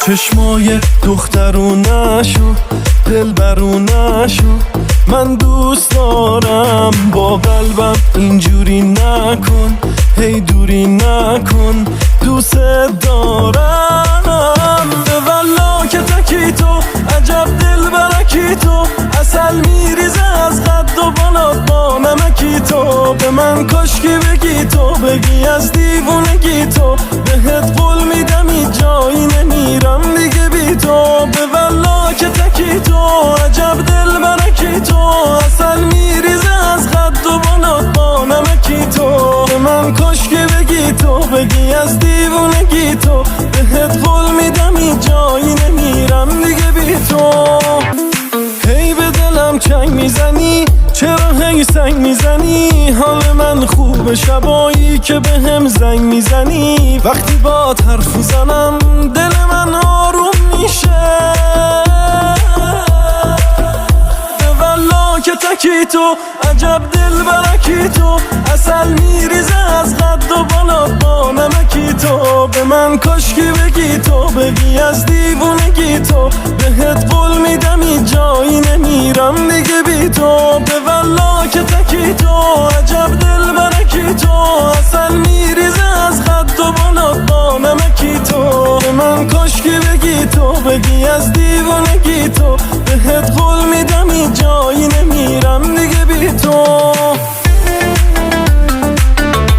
چشمای دخترونشو دلبرونشو من دوست دارم، با قلبم اینجوری نکن، هی دوری نکن، دوست دارم. به والله که تکی تو عجب دل برکی تو، اصل میریزه از قد و بالات با نمکی تو. به من کاشکی بگی تو، بگی از دیوونگی تو، بهت قول میدم ای جایی نمیرم دیگه بی تو. به والله که تکی تو عجب دل برکی تو، اصل میریزه از قد و بالات با نمکی تو. به من کاشکی بگی تو، بگی از دیوونگی تو، بهت قول میدم ای جایی نمیرم دیگه بی تو. هی به دلم چنگ میزنی، چرا هی سنگ میزنی؟ حال من خوبه شبایی که به هم زنگ میزنی. وقتی با حرف میزنم دل من آروم میشه. به والله که تکی تو عجب دل برکی تو، اصل میریزه از قد و بالات با نمکی تو. به من کاشکی بگی تو، بگی از دیوونگی تو، بهت قول میدم ای جایی نمیرم دیگه بی تو. به والله که تکی تو عجب دل برکی تو، اصل میریزه از قد و بالات با نمکی تو. به من کاشکی بگی تو، بگی از دیوونگی تو، بهت قول میدم ای جایی نمیرم دیگه بی تو.